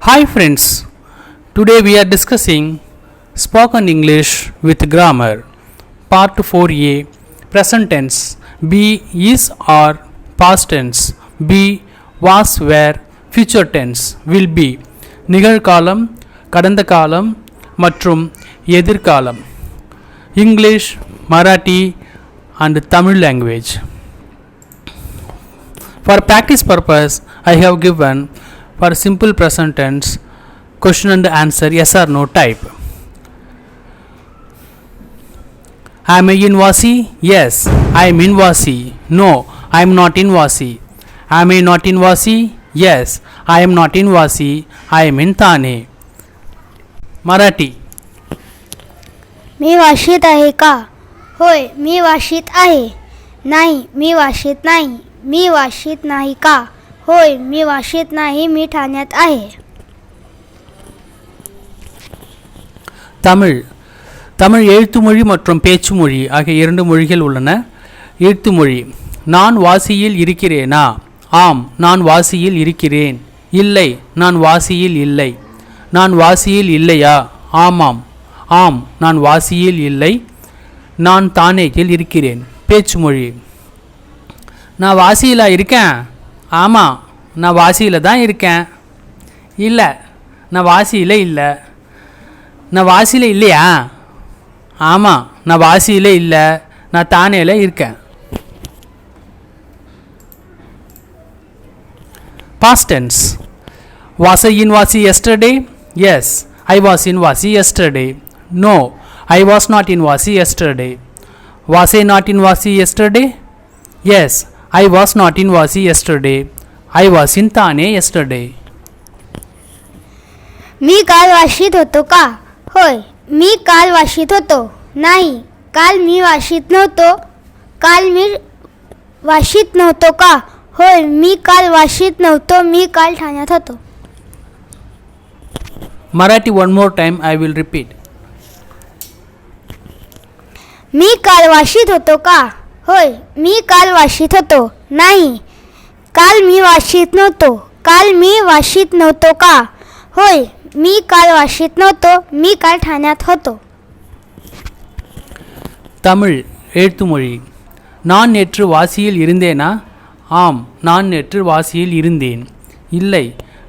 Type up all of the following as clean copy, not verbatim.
Hi friends, today we are discussing spoken English with grammar part 4a present tense be is or past tense be was were future tense will be நிகழ்காலம் கடந்த காலம் மற்றும் எதிர்காலம் English, Marathi and Tamil language. For practice purpose I have given for simple present tense question and answer yes or no type. Am I in Vasi? Yes, I am in Vasi. No, I am not in Vasi. Am I not in Vasi? Yes, I am not in Vasi. I am in Thane. Marathi. मी वाशीत आहे का? होय, मी वाशीत आहे. नाही, मी वाशीत नाही. मी वाशीत नाही का? होय, मी वाशीत नाही. मी ठाण्यात आहे. தமிழ் தமிழ் எழுத்து மொழி மற்றும் பேச்சு மொழி ஆகிய இரண்டு மொழிகள் உள்ளன. எழுத்து மொழி நான் வாசியில் இருக்கிறேனா? ஆம், நான் வாசியில் இருக்கிறேன். இல்லை, நான் வாசியில் இல்லை. நான் வாசியில் இல்லையா? ஆமாம், ஆம், நான் வாசியில் இல்லை. நான் தானேயில் இருக்கிறேன். பேச்சு மொழி நான் வாசியிலா இருக்கேன்? ஆமாம், நான் வாசியில் தான் இருக்கேன். இல்லை, நான் வாசியில் இல்லை. நான் வாசியில் இல்லையா? ஆமாம், நான் வாசியில் இல்லை. நான் தானேயில் இருக்கேன். Past tense. Was I in Vasi yesterday? Yes, I was in Vasi yesterday. No, I was not in Vasi yesterday. Was I not in Vasi yesterday? Yes, I was not in Vasi yesterday. I was in Thane yesterday. मी काल वाशीत होतो का? होय, मी काल वाशीत होतो. नाही, काल मी वाशीत नव्हतो. काल मी वाशीत नव्हतो का? होय, मी काल वाशीत नव्हतो. मी काल ठाण्यात होतो. Marathi one more time I will repeat. मी काल वाशीत होतो का? होय, मी काल वाशीत होतो. नाही, काल मी वाशीत नव्हतो. काल मी वाशीत नव्हतो का? होय, मी काल वाशीत नव्हतो. मी काल ठाण्यात होतो. தமிழ் எழுத்து மொழி நான் நேற்று வாசியில் இருந்தேனா? ஆம், நான் நேற்று வாசியில் இருந்தேன். இல்லை,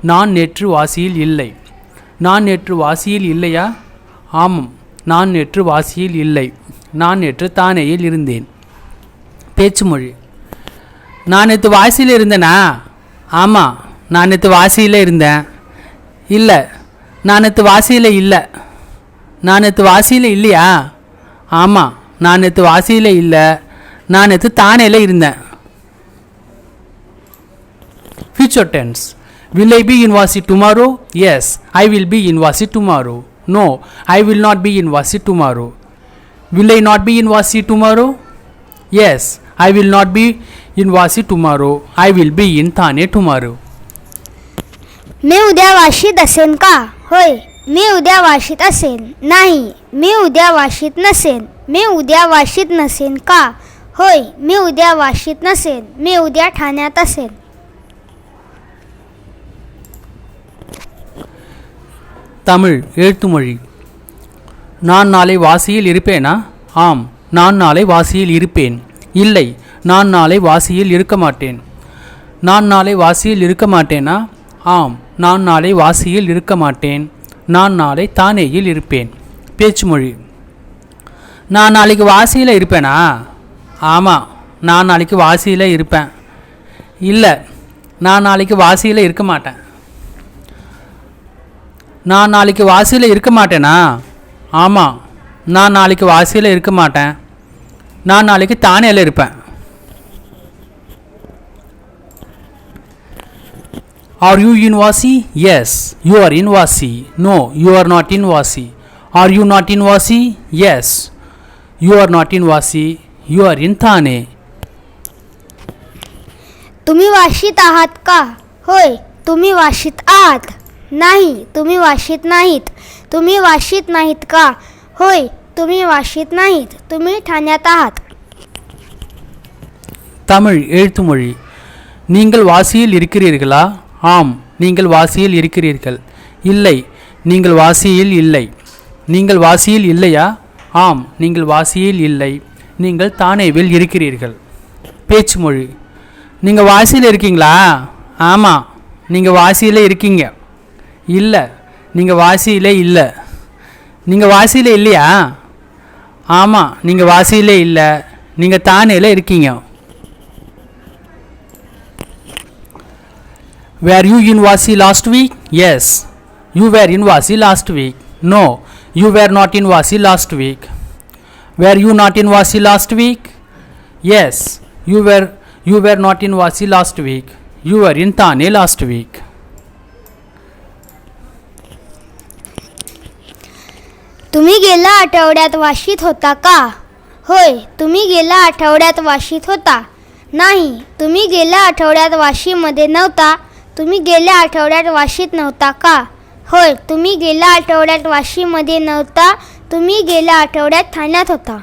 நான் நேற்று வாசியில் இல்லை. நான் நேற்று வாசியில் இல்லையா? ஆமாம், நான் நேற்று வாசியில் இல்லை. நான் நேற்று தானேயில் இருந்தேன். பேச்சு மொழி நான் நேற்று வாசியில் இருந்தேனா? ஆமாம், நான் நேற்று வாசியில் இருந்தேன். இல்லை, நான் நேற்று வாசியில் இல்லை. நான் நேற்று வாசியில் இல்லையா? ஆமாம், நான் நேற்று வாசியில் இல்லை. நான் நேற்று தானேயில் இருந்தேன். Future tense. Will I be in Vasi tomorrow? Yes, I will be in Vasi tomorrow. No, I will not be in Vasi tomorrow. Will I not be in Vasi tomorrow? Yes, I will not be in Vasi tomorrow. I will be in Thane tomorrow. मी उद्या वाशीत असेन का? होय, मी उद्या वाशीत असेन. नाही, मी उद्या वाशीत नसेन. मी उद्या वाशीत नसेन का? होय, मी उद्या वाशीत नसेन. मी उद्या ठाण्यात असेन. தமிழ் எழுத்து மொழி நான் நாளை வாசியில் இருப்பேனா? ஆம், நான் நாளை வாசியில் இருப்பேன். இல்லை, நான் நாளை வாசியில் இருக்க மாட்டேன். நான் நாளை வாசியில் இருக்க மாட்டேனா? ஆம், நான் நாளை வாசியில் இருக்க மாட்டேன். நான் நாளை தானேயில் இருப்பேன். பேச்சு மொழி நான் நாளைக்கு வாசியில் இருப்பேனா? ஆமாம், நான் நாளைக்கு வாசியில் இருப்பேன். இல்லை, நான் நாளைக்கு வாசியில் இருக்க மாட்டேன். நான் நாளைக்கு வாசியில் இருக்க மாட்டேனா? ஆமாம், நான் நாளைக்கு வாசியில் இருக்க மாட்டேன். நான் நாளைக்கு தானேயில் இருப்பேன். Are you in Vasi? Yes, you are in Vasi. No, you are not in Vasi. Are you not in Vasi? Yes, you are not in Vasi. You are in Thane. तुम्ही वाशीत आहात का? होय, तुम्ही वाशीत आहात. नाही, तुम्ही वाशीत नाहीत. तुम्ही वाशीत नाहीत का? होय, तुम्ही वाशीत नाहीत. तुम्ही ठाण्यात आहात. தமிழ் எழுத்து மொழி நீங்கள் வாசியில் இருக்கிறீர்களா? ஆம், நீங்கள் வாசியில் இருக்கிறீர்கள். இல்லை, நீங்கள் வாசியில் இல்லை. நீங்கள் வாசியில் இல்லையா? ஆம், நீங்கள் வாசியில் இல்லை. நீங்கள் தானேவில் இருக்கிறீர்கள். பேச்சு மொழி. நீங்கள் வாசியில் இருக்கீங்களா? ஆமாம், நீங்கள் வாசியில் இருக்கீங்க. இல்லை, நீங்கள் வாசியிலே இல்லை. நீங்கள் வாசியில் இல்லையா? ஆமாம், நீங்கள் வாசியிலே இல்லை. நீங்கள் தானேல இருக்கீங்க. Were you in Vasi last week? Yes, you were in Vasi last week. No, you were not in Vasi last week. Were you not in Vasi last week? Yes, you were not in Vasi last week. You were in Thane last week. तुम्ही गेल्या आठवड्यात वाशीत होता का? होय, तुम्ही गेल्या आठवड्यात वाशीत होता. नाही, तुम्ही गेल्या आठवड्यात वाशीमध्ये नव्हता. तुम्ही गेल्या आठवड्यात वाशीत नव्हता का? होय, तुम्ही गेल्या आठवड्यात वाशीमध्ये नव्हता. तुम्ही गेल्या आठवड्यात ठाण्यात होता.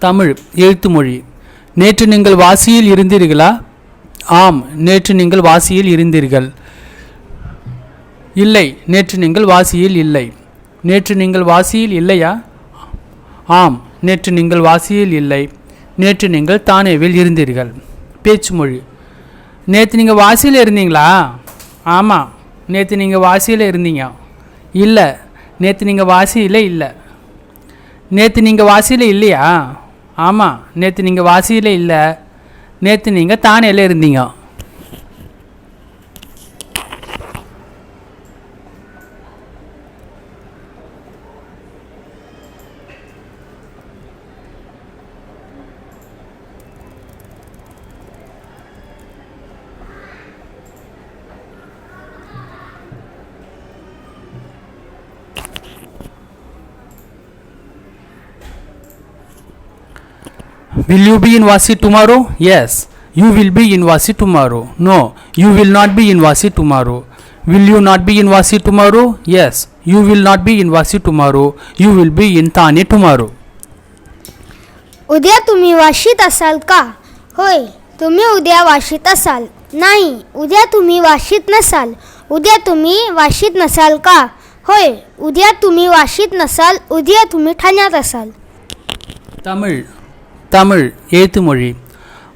தமிழ் எழுத்து மொழி. நேற்று நீங்கள் வாசியில் இருந்தீர்களா? ஆம், நேற்று நீங்கள் வாசியில் இருந்தீர்கள். இல்லை, நேற்று நீங்கள் வாசியில் இல்லை. நேற்று நீங்கள் வாசியில் இல்லையா? ஆம், நேற்று நீங்கள் வாசியில் இல்லை. நேற்று நீங்கள் தானேவில் இருந்தீர்கள். பேச்சு மொழி. நேற்று நீங்கள் வாசியில் இருந்தீங்களா? ஆமாம், நேற்று நீங்கள் வாசியில் இருந்தீங்க. இல்லை, நேற்று நீங்கள் வாசியில் இல்லை. நேற்று நீங்கள் வாசியில் இல்லையா? ஆமாம், நேற்று நீங்கள் வாசியில் இல்லை. நேற்று நீங்கள் தானேல இருந்தீங்க. Will you be in Vasi tomorrow? Yes, you will be in Vasi tomorrow. No, you will not be in Vasi tomorrow. Will you not be in Vasi tomorrow? Yes, you will not be in Vasi tomorrow. You will be in Thane tomorrow. उद्या तुम्ही वाशीत असाल का? होय, तुम्ही उद्या वाशीत असाल. नाही, उद्या तुम्ही वाशीत नसाल. उद्या तुम्ही वाशीत नसाल का? होय, उद्या तुम्ही वाशीत नसाल. उद्या तुम्ही ठाण्यात असाल. தமிழ் எழுத்து மொழி.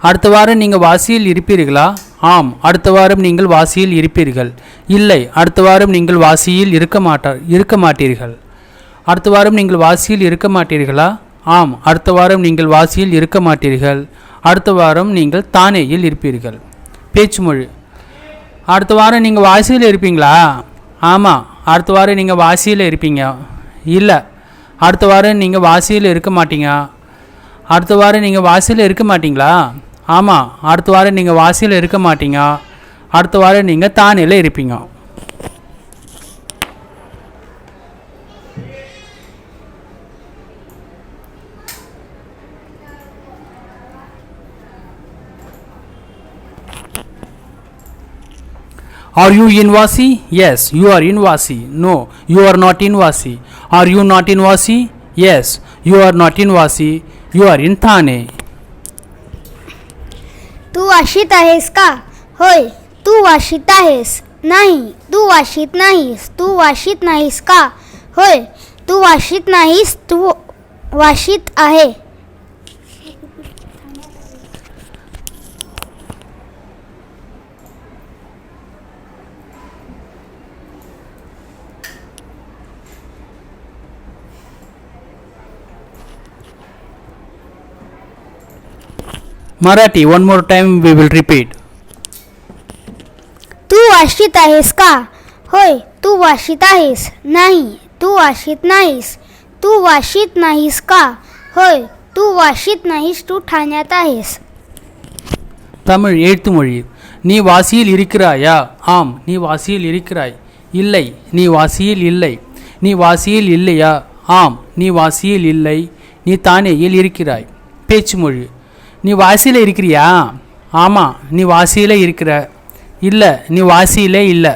அடுத்த வாரம் நீங்கள் வாசியில் இருப்பீர்களா? ஆம், அடுத்த வாரம் நீங்கள் வாசியில் இருப்பீர்கள். இல்லை, அடுத்த வாரம் நீங்கள் வாசியில் இருக்க மாட்டீர்கள். அடுத்த வாரம் நீங்கள் வாசியில் இருக்க மாட்டீர்களா? ஆம், அடுத்த வாரம் நீங்கள் வாசியில் இருக்க மாட்டீர்கள். அடுத்த வாரம் நீங்கள் தானேயில் இருப்பீர்கள். பேச்சு மொழி. அடுத்த வாரம் நீங்கள் வாசியில் இருப்பீங்களா? ஆமாம், அடுத்த வாரம் நீங்கள் வாசியில் இருப்பீங்க. இல்லை, அடுத்த வாரம் நீங்கள் வாசியில் இருக்க மாட்டீங்க. அடுத்த வாரம் நீங்கள் வாசியில் இருக்க மாட்டீங்களா? ஆமாம், அடுத்த வாரம் நீங்கள் வாசியில் இருக்க மாட்டீங்க. அடுத்த வாரம் நீங்கள் தானேல இருப்பீங்க. Are you in Vasi? Yes, you are in Vasi. No, you are not in Vasi. Are you not in Vasi? Yes, you are not in Vasi. You are in Thane. तू वाशीत आहेस का? होय, तू वाशीत आहेस. नाही, तू वाशीत नाहीस. तू वाशीत नाहीस का? होय, तू वाशीत नाहीस. तू वाशीत आहे. Marathi, one more time we will repeat. तू वाशीत आहेस का? होय, तू वाशीत आहेस. नाही, तू वाशीत नाहीस. तू वाशीत नाहीस का? होय, तू वाशीत नाहीस. तू ठाण्यात आहेस. தமிழ் எழுத்து மொழி. நீ வாசியில் இருக்கிறாயா? ஆம், நீ வாசியில் இருக்கிறாய். இல்லை, நீ வாசியில் இல்லை. நீ வாசியில் இல்லையா? ஆம், நீ வாசியில் இல்லை. நீ தானேயில் இருக்கிறாய். பேச்சு மொழி. நீ வாசியில் இருக்கிறியா? ஆமாம், நீ வாசியில் இருக்கிற. இல்லை, நீ வாசியிலே இல்லை.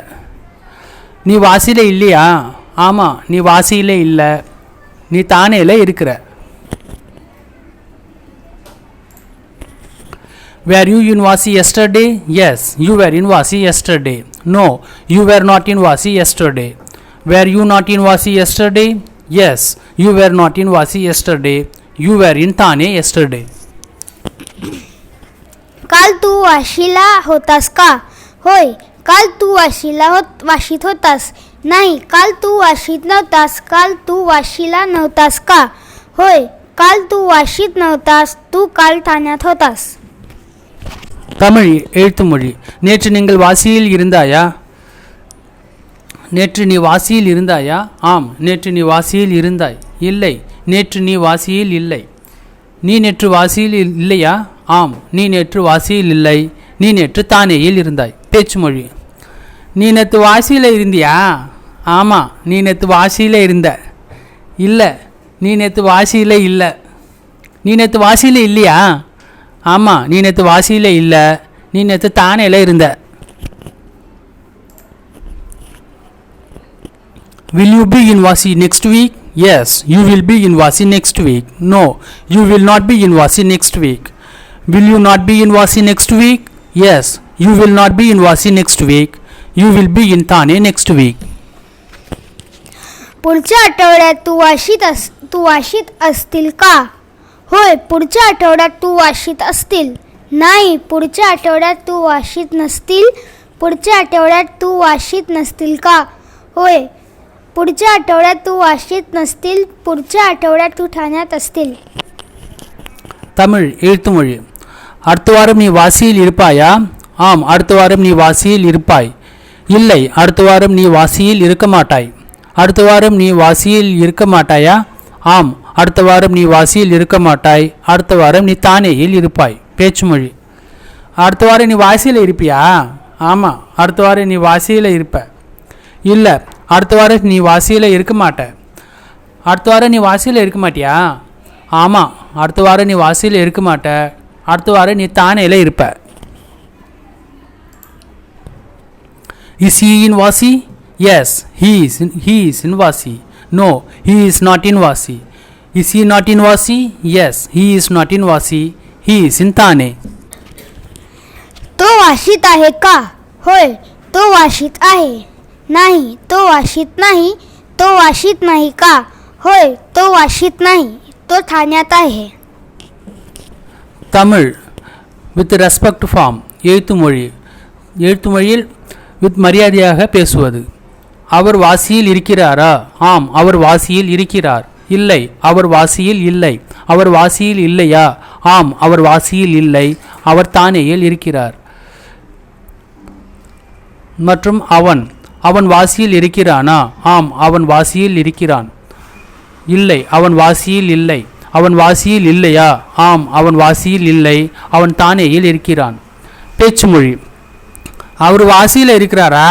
நீ வாசியில் இல்லையா? ஆமாம், நீ வாசியிலே இல்லை. நீ தானேல இருக்கிற. Were you in Vasi yesterday? Yes, you were in Vasi yesterday. No, you were not in Vasi yesterday. Were you not in Vasi yesterday? Yes, you were not in Vasi yesterday. You were in Thane yesterday. काल तू वाशीला होतास का? होय, काल तू वाशीत होतास. नाही, काल तू वाशीत नव्हतास. काल तू वाशीला नव्हतास का? होय, काल तू वाशीत नव्हतास. तू काल ठाण्यात होतास. தமிழ் எழுத்து மொழி. நேற்று நீங்கள் வாசியில் இருந்தாயா? நேற்று நீ வாசியில் இருந்தாயா? ஆம், நேற்று நீ வாசியில் இருந்தாய். இல்லை, நேற்று நீ வாசியில் இல்லை. நீ நேற்று வாசியில் இல்லையா? ஆம், நீ நேற்று வாசியில் இல்லை. நீ நேற்று தானேயில் இருந்தாய். பேச்சு மொழி. நீ நேற்று வாசியில் இருந்தியா? ஆமாம், நீ நேற்று வாசியில் இருந்த. இல்லை, நீ நேற்று வாசியில் இல்லை. நீ நேற்று வாசியில் இல்லையா? ஆமாம், நீ நேற்று வாசியில் இல்லை. நீ நேற்று தானேயில் இருந்த. Will you be in Vasi next week? Yes, you will be in Vasi next week. No, you will not be in Vasi next week. Will you not be in Vasi next week? Yes, you will not be in Vasi next week. You will be in Thane next week. पुढच्या आठवड्यात तू वाशीत असतील का? होय, पुढच्या आठवड्यात तू वाशीत असतील. नाही, पुढच्या आठवड्यात तू वाशीत नसतील. पुढच्या आठवड्यात तू वाशीत नसतील का? होय, पुढच्या आठवड्यात तू वाशीत नसतील. पुढच्या आठवड्यात तू ठाण्यात असतील. தமிழ் எழுத்து மொழி. அடுத்த வாரம் நீ வாசியில் இருப்பாயா? ஆம், அடுத்த வாரம் நீ வாசியில் இருப்பாய். இல்லை, அடுத்த வாரம் நீ வாசியில் இருக்க மாட்டாய். அடுத்த வாரம் நீ வாசியில் இருக்க மாட்டாயா? ஆம், அடுத்த வாரம் நீ வாசியில் இருக்க மாட்டாய். அடுத்த வாரம் நீ தானேயில் இருப்பாய். பேச்சு மொழி. அடுத்த வாரம் நீ வாசியில் இருப்பியா? ஆமாம், அடுத்த வாரம் நீ வாசியில் இருப்ப. இல்லை, அடுத்த வாரம் நீ வாசியில் இருக்க மாட்ட. அடுத்த வாரம் நீ வாசியில் இருக்க மாட்டியா? ஆமாம், அடுத்த வாரம் நீ வாசியில் இருக்க மாட்ட. அடுத்த வாரம் நீ தானேயில் இருப்ப. Is he in Vasi? Yes, he is in Vasi. No, he is not in Vasi. Is he not in Vasi? Yes, he is not in Vasi. He is in Thane. तो वाशीत आहे का? होय, तो वाशीत आहे. नाही, तो वाशीत नाही. तो वाशीत नाही का? होय, तो वाशीत नाही. तो ठाण्यात आहे. Tamil with respect form. எழுத்து மொழி. எழுத்து மொழியில் வித் மரியாதையாக பேசுவது. அவர் வாசியில் இருக்கிறாரா? ஆம், அவர் வாசியில் இருக்கிறார். இல்லை, அவர் வாசியில் இல்லை. அவர் வாசியில் இல்லையா? ஆம், அவர் வாசியில் இல்லை. அவர் தானேயில் இருக்கிறார். மற்றும் அவன் வாசியில் இருக்கிறானா? ஆம், அவன் வாசியில் இருக்கிறான். இல்லை, அவன் வாசியில் இல்லை. அவன் வாசியில் இல்லையா? ஆம், அவன் வாசியில் இல்லை. அவன் தானேயில் இருக்கிறான். பேச்சு மொழி. அவர் வாசியில் இருக்கிறாரா?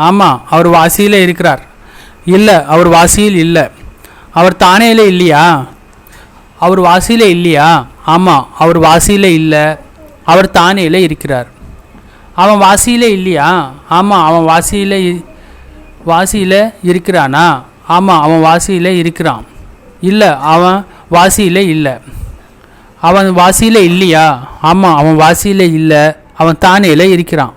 ஆமாம், அவர் வாசியில் இருக்கிறார். இல்லை, அவர் வாசியில் இல்லை. அவர் தானேயில் இல்லையா? அவர் வாசியில் இல்லையா? ஆமாம், அவர் வாசியில் இல்லை. அவர் தானேயில் இருக்கிறார். அவன் வாசியில் இல்லையா? ஆமாம், அவன் வாசியில் இருக்கிறானா? ஆமாம், அவன் வாசியில் இருக்கிறான். இல்லை, அவன் வாசியில் இல்லை. அவன் வாசியில் இல்லையா? ஆமாம், அவன் வாசியில் இல்லை. அவன் தானேயில் இருக்கிறான்.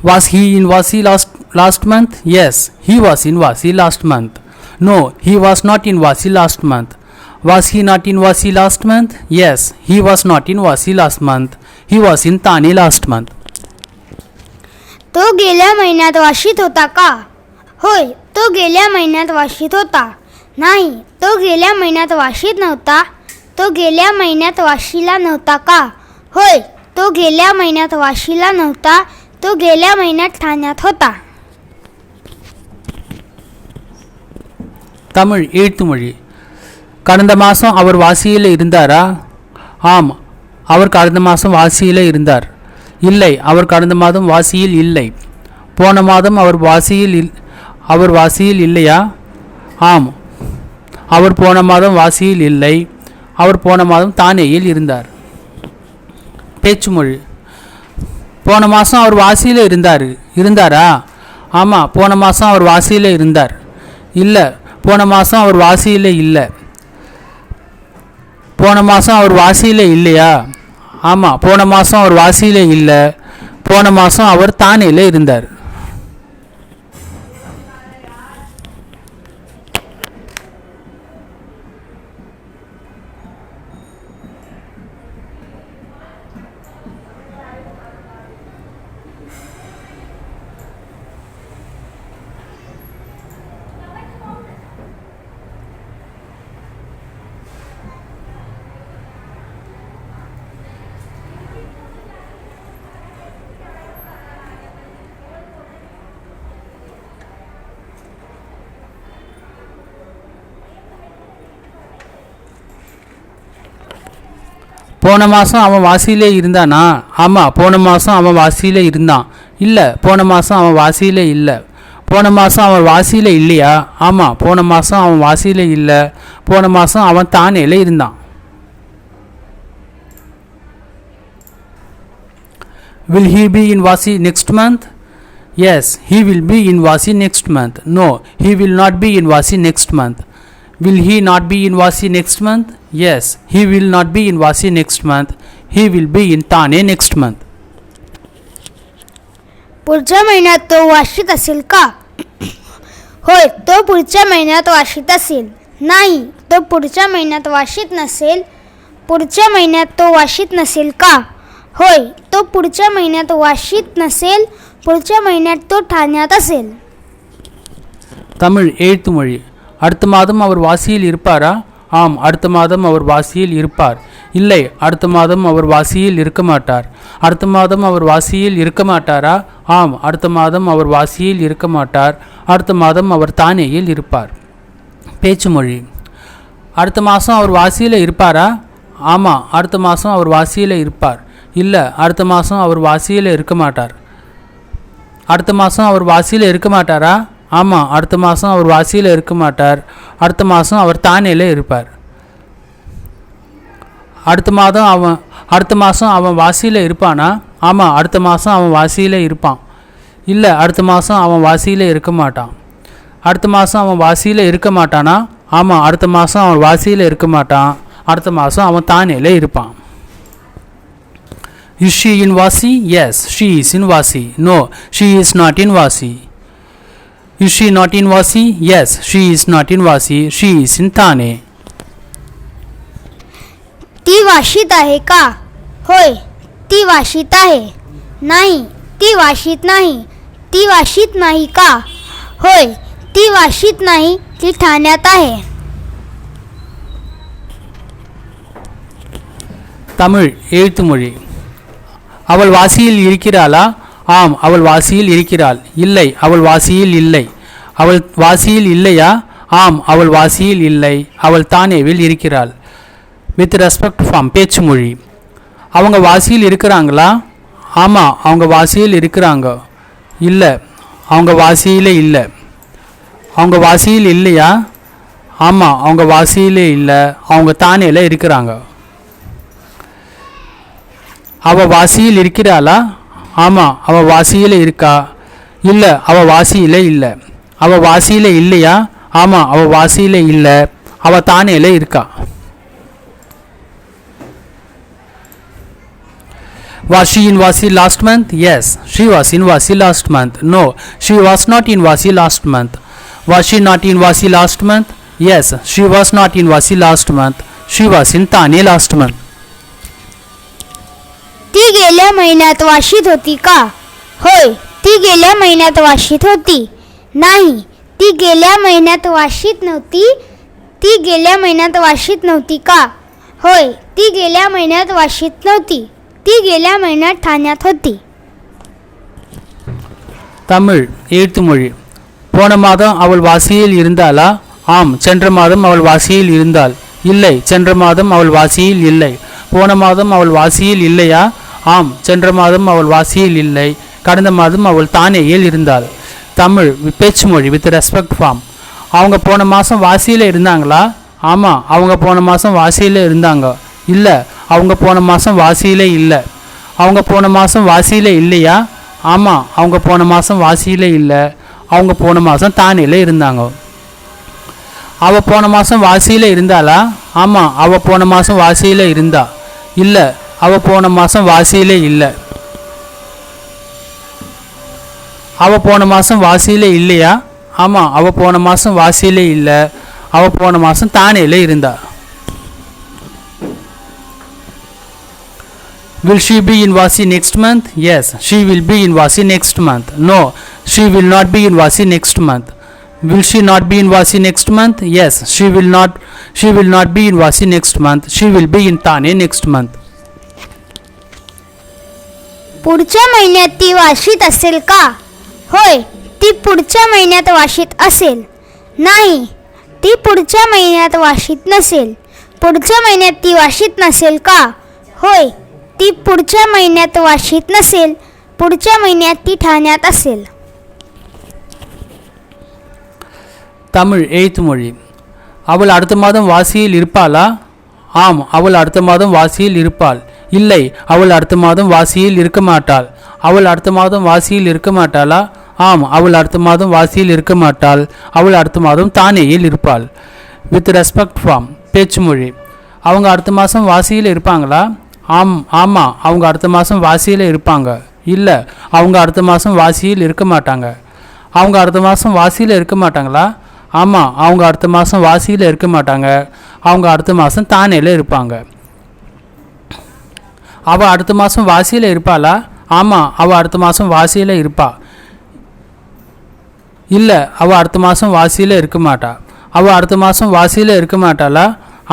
Was he in Vasi last month? Yes, he was in Vasi last month. No, he was not in Vasi last month. Was he not in Vasi last month? Yes, he was not in Vasi last month. He was in Thane last month. तो गेल्या महिन्यात वाशीत होता का? होय, तो गेल्या महिन्यात वाशीत होता. नाही, तो गेल्या महिन्यात वाशीत नव्हता. तो गेल्या महिन्यात वाशीला नव्हता का? होय, तो गेल्या महिन्यात वाशीला नव्हता. तो गेल्या महिन्यात ठाण्यात होता. தமிழ் எழுத்து மொழி. கடந்த மாதம் அவர் வாசியில் இருந்தாரா? ஆம், அவர் கடந்த மாதம் வாசியில் இருந்தார். இல்லை, அவர் கடந்த மாதம் வாசியில் இல்லை. போன மாதம் அவர் வாசியில் அவர் வாசியில் இல்லையா? ஆம், அவர் போன மாதம் வாசியில் இல்லை. அவர் போன மாதம் தானேயில் இருந்தார். பேச்சுமொழி. போன மாதம் அவர் வாசியில் இருந்தாரா? ஆமாம், போன மாதம் அவர் வாசியில் இருந்தார். இல்லை, போன மாதம் அவர் வாசியில் இல்லை. போன மாதம் அவர் வாசியில் இல்லையா? ஆமாம், போன மாதம் அவர் வாசியில் இல்லை. போன மாதம் அவர் தானேயில் இருந்தார். போன மாதம் அவன் வாசியிலே இருந்தானா? ஆமாம், போன மாதம் அவன் வாசியிலே இருந்தான். இல்லை, போன மாதம் அவன் வாசியிலே இல்லை. போன மாதம் அவன் வாசியில் இல்லையா? ஆமாம், போன மாதம் அவன் வாசியில் இல்லை. போன மாதம் அவன் தானேல இருந்தான். Will he be in Vasi next month? Yes, he will be in Vasi next month. No, he will not be in Vasi next month. Will he not be in Vasi next month? Yes, he will not be in Vasi next month. He will be in Thane next month. पुढच्या महिन्यात तो वाशीत असेल का? होय, तो पुढच्या महिन्यात वाशीत असेल. नाही, तो पुढच्या महिन्यात वाशीत नसेल. पुढच्या महिन्यात तो वाशीत नसेल का? होय, तो पुढच्या महिन्यात वाशीत नसेल. पुढच्या महिन्यात तो ठाण्यात असेल. தமிழ் எழுத்துமொழி. அடுத்த மாதம் அவர் வாசியில் இருப்பாரா? ஆம், அடுத்த மாதம் அவர் வாசியில் இருப்பார். இல்லை, அடுத்த மாதம் அவர் வாசியில் இருக்க மாட்டார். அடுத்த மாதம் அவர் வாசியில் இருக்க மாட்டாரா? ஆம், அடுத்த மாதம் அவர் வாசியில் இருக்க மாட்டார். அடுத்த மாதம் அவர் தானேயில் இருப்பார். பேச்சுமொழி. அடுத்த மாதம் அவர் வாசியில் இருப்பாரா? ஆமாம், அடுத்த மாதம் அவர் வாசியில் இருப்பார். இல்லை, அடுத்த மாதம் அவர் வாசியில் இருக்க மாட்டார். அடுத்த மாதம் அவர் வாசியில் இருக்க மாட்டாரா? ஆமாம், அடுத்த மாதம் அவர் வாசியில் இருக்க மாட்டார். அடுத்த மாதம் அவர் தானேல இருப்பார். அடுத்த மாதம் அவன் வாசியில் இருப்பானா? ஆமாம், அடுத்த மாதம் அவன் வாசியில் இருப்பான். இல்லை, அடுத்த மாதம் அவன் வாசியில் இருக்க மாட்டான். அடுத்த மாதம் அவன் வாசியில் இருக்க மாட்டானா? ஆமாம், அடுத்த மாதம் அவன் வாசியில் இருக்க மாட்டான். அடுத்த மாதம் அவன் தானேல இருப்பான். Is she in Vasi? Yes, she is in Vasi. No, she is not in Vasi. Is she not in Vasi? Yes, she is not in Vasi. She is in Thane. ती वाशीत आहे का? होय, ती वाशीत आहे. नाही, ती वाशीत नाही. ती वाशीत नाही का? होय, ती वाशीत नाही. ती ठाण्यात आहे. தமிழ் எழுத்துமொழி. அவள் வாசியில் இருக்கிறாளா? ஆம், அவள் வாசியில் இருக்கிறாள். இல்லை, அவள் வாசியில் இல்லை. அவள் வாசியில் இல்லையா? ஆம், அவள் வாசியில் இல்லை. அவள் தானேவில் இருக்கிறாள். வித் ரெஸ்பெக்ட் ஃபார்ம் பேச்சுமொழி. அவங்க வாசியில் இருக்கிறாங்களா? ஆமாம், அவங்க வாசியில் இருக்கிறாங்க. இல்லை, அவங்க வாசியிலே இல்லை. அவங்க வாசியில் இல்லையா? ஆமாம், அவங்க வாசியிலே இல்லை. அவங்க தானேல இருக்கிறாங்க. அவள் வாசியில் இருக்கிறாளா? ஆமாம், அவள் வாசியில் இருக்கா. இல்லை, அவள் வாசியில் இல்லை. அவள் வாசியில் இல்லையா? ஆமாம், அவள் வாசியில் இல்லை. அவள் தானேல இருக்கா. Was she in Vasi last month? Yes, she was in Vasi last month. No, she was not in Vasi last month. Was she not in Vasi last month? Yes, she was not in Vasi last month. She was in Thane last month. ती गेल्या महिन्यात वाशीत होती का? होय, ती गेल्या महिन्यात वाशीत होती. नाही, ती गेल्या महिन्यात वाशीत नव्हती. ती गेल्या महिन्यात वाशीत नव्हती का? होय, ती गेल्या महिन्यात वाशीत नव्हती. ती गेल्या महिन्यात ठाण्यात होती. தமிழ் எழுத்துமொழி. போன மாதம் அவள் வாசியில் இருந்தாளா? ஆம், சென்ற மாதம் அவள் வாசியில் இருந்தாள். இல்லை, சென்ற மாதம் அவள் வாசியில் இல்லை. போன மாதம் அவள் வாசியில் இல்லையா? ஆம், சென்ற மாதம் அவள் வாசியில் இல்லை. கடந்த மாதம் அவள் தானேயில் இருந்தாள். தமிழ் பேச்சு மொழி வித் ரெஸ்பெக்ட் ஃபார்ம். அவங்க போன மாதம் வாசியில் இருந்தாங்களா? ஆமாம், அவங்க போன மாதம் வாசியில் இருந்தாங்க. இல்லை, அவங்க போன மாதம் வாசியிலே இல்லை. அவங்க போன மாதம் வாசியில் இல்லையா? ஆமாம், அவங்க போன மாதம் வாசியில் இல்லை. அவங்க போன மாதம் தானேல இருந்தாங்க. அவள் போன மாதம் வாசியில் இருந்தாளா? ஆமாம், அவள் போன மாதம் வாசியில் இருந்தா. இல்லை, அவள் போன மாதம் வாசியிலே இல்லை. அவள் போன மாதம் வாசியில் இல்லையா? ஆமாம், அவள் போன மாதம் வாசியிலே இல்லை. அவள் போன மாதம் தானேல இருந்தா. Will she be in Vasi next month? Yes, she will be in Vasi next month. No, she will not be in Vasi next month. Will she not be in Vasi next month? Yes, she will not be in Vasi next month. She will be in Thane next month. पुढच्या महिन्यात ती वाशीत असेल का? होय, ती पुढच्या महिन्यात वाशीत असेल. नाही, ती पुढच्या महिन्यात वाशीत नसेल. पुढच्या महिन्यात ती वाशीत नसेल का? होय, ती पुढच्या महिन्यात वाशीत नसेल. पुढच्या महिन्यात ती ठाण्यात असेल. தமிழ் எழுத்து மொழி. அவள் அடுத்த மாதம் வாசியில் இருப்பாளா? ஆம், அவள் அடுத்த மாதம் வாசியில் இருப்பாள். இல்லை, அவள் அடுத்த மாதம் வாசியில் இருக்க மாட்டாள். அவள் அடுத்த மாதம் வாசியில் இருக்க மாட்டாளா? ஆம், அவள் அடுத்த மாதம் வாசியில் இருக்க மாட்டாள். அவள் அடுத்த மாதம் தானேயில் இருப்பாள். வித் ரெஸ்பெக்ட் ஃபார்ம் பேச்சு மொழி. அவங்க அடுத்த மாதம் வாசியில் இருப்பாங்களா? ஆமாம், அவங்க அடுத்த மாதம் வாசியில் இருப்பாங்க. இல்லை, அவங்க அடுத்த மாதம் வாசியில் இருக்க மாட்டாங்க. அவங்க அடுத்த மாதம் வாசியில் இருக்க மாட்டாங்களா? ஆமாம், அவங்க அடுத்த மாதம் வாசியில் இருக்க மாட்டாங்க. அவங்க அடுத்த மாதம் தானேல இருப்பாங்க. அவள் அடுத்த மாதம் வாசியில் இருப்பாளா? ஆமாம், அவள் அடுத்த மாதம் வாசியில் இருப்பா. இல்லை, அவள் அடுத்த மாதம் வாசியில் இருக்க மாட்டா. அவள் அடுத்த மாதம் வாசியில் இருக்க மாட்டாளா?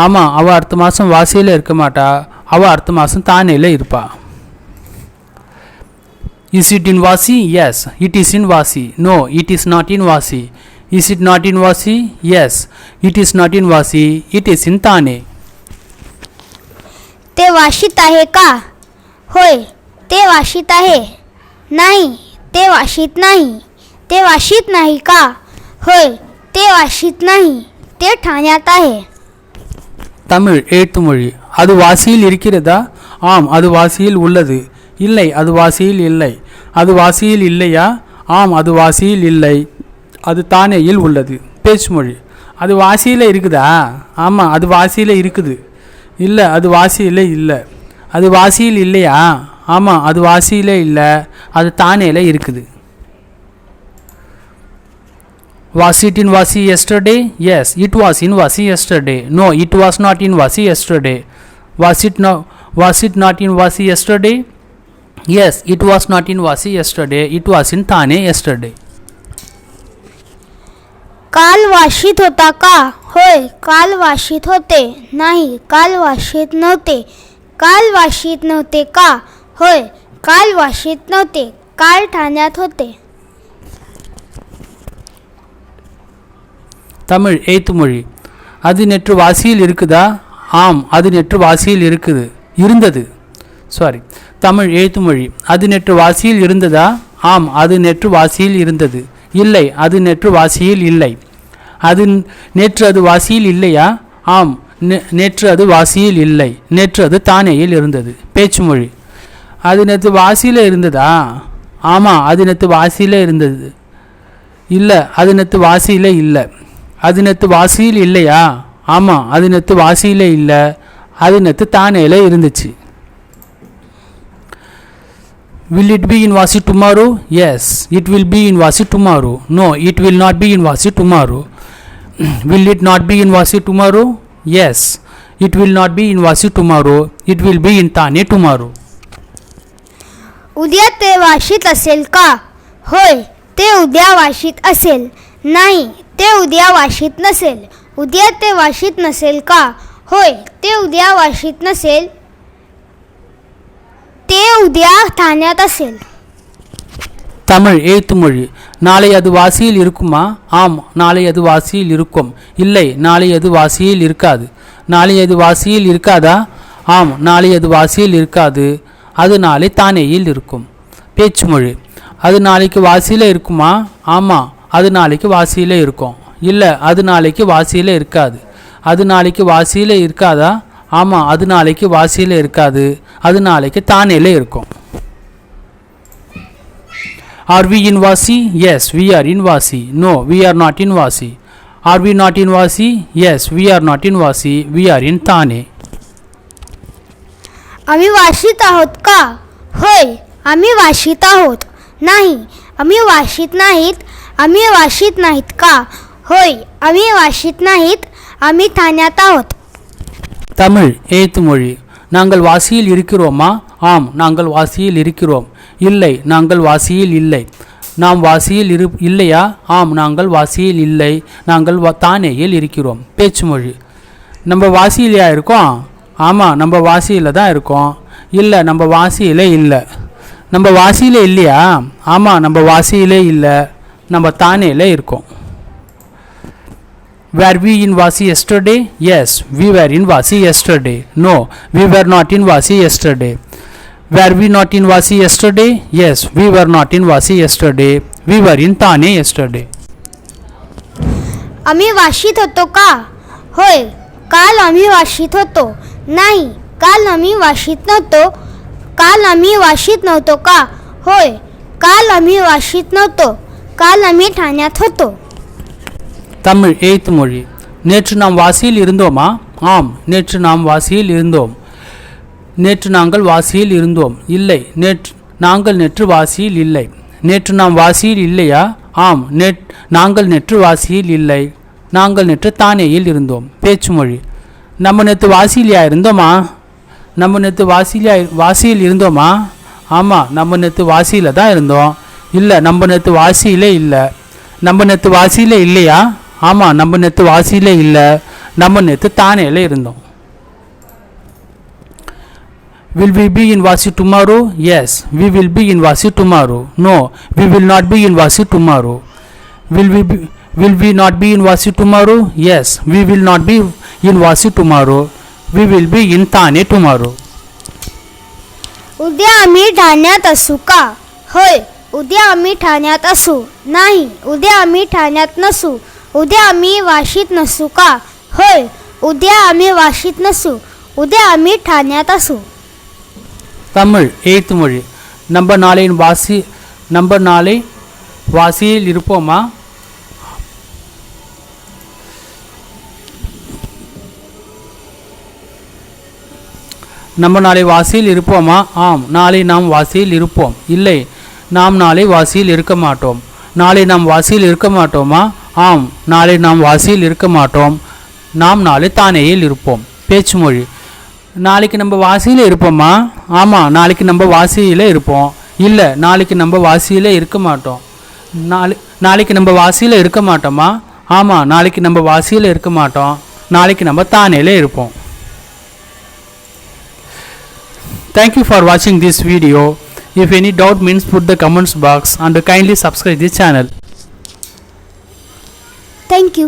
ஆமாம், அவள் அடுத்த மாதம் வாசியில் இருக்க மாட்டா. அவள் அடுத்த மாதம் தானேல இருப்பா. Is it in Vasi? Yes, it is in Vasi. No, it is not in Vasi. Is it not in Vasi? Yes, it is not in Vasi. It is in Thane. ते वाशीत आहे का? होय, ते वाशीत आहे. नाही, ते वाशीत नाही. ते वाशीत नाही का? होय, ते वाशीत नाही. ते ठाण्यात आहे. தமிழ் எழுத்து மொழி. அது வாசியில் இருக்கிறதா? ஆம், அது வாசியில் உள்ளது. இல்லை, அது வாசியில் இல்லை. அது வாசியில் இல்லையா? ஆம், அது வாசியில் இல்லை. அது தானேயில் உள்ளது. பேச்சு மொழி. அது வாசியில் இருக்குதா? ஆமாம், அது வாசியில் இருக்குது. இல்லை, அது வாசியில் இல்லை. அது வாசியில் இல்லையா? ஆமாம், அது வாசியில் இல்லை. அது தானேல இருக்குது. Was it in Vasi yesterday? Yes, it was in Vasi yesterday. No, it was not in Vasi yesterday. Was it not in Vasi yesterday? Yes, it was not in Vasi yesterday. It was in Thane yesterday. काल वाशीत होता का? होय, काल वाशीत होते. नाही, काल वाशीत नव्हते. काल वाशीत नव्हते का? होय, काल वाशीत नव्हते. काल ठाण्यात होते. தமிழ் எழுத்து மொழி. அது நேற்று வாசியில் இருக்குதா? ஆம், அது நேற்று வாசியில் இருந்தது. தமிழ் எழுத்து மொழி. அது நேற்று வாசியில் இருந்ததா? ஆம், அது நேற்று வாசியில் இருந்தது. இல்லை, அது நேற்று வாசியில் இல்லை. நேற்று அது வாசியில் இல்லையா? ஆம், நேற்று அது வாசியில் இல்லை. நேற்று அது தானேயில் இருந்தது. பேச்சு மொழி. அது நேற்று வாசியில் இருந்ததா? ஆமாம், அது நேற்று வாசியில் இருந்தது. இல்லை, அது நேற்று வாசியில் இல்லை. அது நேற்று வாசியில் இல்லையா? ஆமாம், அது நேற்று வாசியில் இல்லை. அது நேற்று தானேல இருந்துச்சு. Will it be in Vasi tomorrow? Yes, it will be in Vasi tomorrow. No, it will not be in Vasi tomorrow. Will it not be in Vasi tomorrow? Yes, it will not be in Vasi tomorrow. It will be in Thane tomorrow. उद्या ते वाशीत असेल का? होय, ते उद्या वाशीत असेल. नाही, ते उद्या वाशीत नसेल. उद्या ते वाशीत नसेल का? होय, ते उद्या वाशीत नसेल. ते उद्या ठाण्यात असेल. தமிழ் எழுத்து மொழி. நாளை அது வாசியில் இருக்குமா? ஆம், நாளை அது வாசியில் இருக்கும். இல்லை, நாளை அது வாசியில் இருக்காது. நாளை அது வாசியில் இருக்காதா? ஆம், நாளை அது வாசியில் இருக்காது. அது நாளை தானேயில் இருக்கும். பேச்சு மொழி. அது நாளைக்கு வாசியில் இருக்குமா? ஆமாம், அது நாளைக்கு வாசியில் இருக்கும். இல்லை, அது நாளைக்கு வாசியில் இருக்காது. அது நாளைக்கு வாசியில் இருக்காதா? ஆமாம், அது நாளைக்கு வாசியில் இருக்காது. அது நாளைக்கு தானேல இருக்கும். Are we in Vasi? Yes, we are in Vasi. No, we are not in Vasi. Are we not in Vasi? Yes, we are not in Vasi. We are in Thane. आम्ही वाशीत आहोत का? होय, आम्ही वाशीत आहोत. नाही, आम्ही वाशीत नाहीत. आम्ही वाशीत नाहीत का? होय, आम्ही वाशीत नाहीत. आम्ही ठाण्यात आहोत. தமிழ் எழுத்து மொழி. நாங்கள் வாசியில் இருக்கிறோமா? ஆம், நாங்கள் வாசியில் இருக்கிறோம். இல்லை, நாங்கள் வாசியில் இல்லை. நாம் வாசியில் இல்லையா? ஆம், நாங்கள் வாசியில் இல்லை. நாங்கள் தானேயில் இருக்கிறோம். பேச்சு மொழி. நம்ம வாசியிலையா இருக்கோம்? ஆமாம், நம்ம வாசியில் தான் இருக்கோம். இல்லை, நம்ம வாசியிலே இல்லை. நம்ம வாசியிலே இல்லையா? ஆமாம், நம்ம வாசியிலே இல்லை. நம்ம தானேல இருக்கோம். Were we in Vasi yesterday? Yes, we were in Vasi yesterday. No, we were not in Vasi yesterday. Were we not in Vasi yesterday? Yes, we were not in Vasi yesterday. We were in Thane yesterday. आम्ही वाशीत होतो का? होय, काल आम्ही वाशीत होतो. नाही, काल आम्ही वाशीत नव्हतो. काल आम्ही वाशीत नव्हतो का? होय, काल आम्ही वाशीत नव्हतो. काल आम्ही ठाण्यात होतो. தமிழ் எழுத்து மொழி. நேற்று நாம் வாசியில் இருந்தோமா? ஆம், நேற்று நாம் வாசியில் இருந்தோம். நேற்று நாங்கள் வாசியில் இருந்தோம். இல்லை, நாங்கள் நேற்று வாசியில் இல்லை. நேற்று நாம் வாசியில் இல்லையா? ஆம், நாங்கள் நேற்று வாசியில் இல்லை. நாங்கள் நேற்று தானேயில் இருந்தோம். பேச்சு மொழி. நம்ம நேற்று வாசியிலையா இருந்தோமா? நம்ம நேற்று வாசியில் இருந்தோமா? ஆமாம், நம்ம நேற்று வாசியில் தான் இருந்தோம். இல்லை, நம்ம நேற்று வாசியிலே இல்லை. நம்ம நேற்று வாசியிலே இல்லையா? ஆமாம், நம்ம நேற்று வாசியிலே இல்லை. நம்ம நேற்று தானேல இருந்தோம். Will we be in Vasi tomorrow? Yes, we will be in Vasi tomorrow. No, we will not be in Vasi tomorrow. Will we not be in Vasi tomorrow? Yes, we will not be in Vasi tomorrow. We will be in Thane tomorrow. उद्या आम्ही ठाण्यात असू का? होय, उद्या आम्ही ठाण्यात असू. नाही, उद्या आम्ही ठाण्यात नसू. उद्या आम्ही वाशीत नसू का? होय, उद्या आम्ही वाशीत नसू. उद्या आम्ही ठाण्यात असू. தமிழ் எழுத்து மொழி. நம்ம நாளை வாசியில் இருப்போமா? நம்ம நாளை வாசியில் இருப்போமா? ஆம், நாளை நாம் வாசியில் இருப்போம். இல்லை, நாம் நாளை வாசியில் இருக்க மாட்டோம். நாளை நாம் வாசியில் இருக்க மாட்டோமா? ஆம், நாளை நாம் வாசியில் இருக்க மாட்டோம். நாம் நாளை தானேயில் இருப்போம். பேச்சு மொழி. நாளைக்கு நம்ம வாசியில் இருப்போமா? ஆமாம், நாளைக்கு நம்ம வாசியில் இருப்போம். இல்லை, நாளைக்கு நம்ம வாசியில் இருக்க மாட்டோம். நாளைக்கு நம்ம வாசியில் இருக்க மாட்டோமா? ஆமாம், நாளைக்கு நம்ம வாசியில் இருக்க மாட்டோம். நாளைக்கு நம்ம தானேல இருப்போம். Thank you for watching this video. If any doubt means put the comments box and kindly subscribe this channel. Thank you.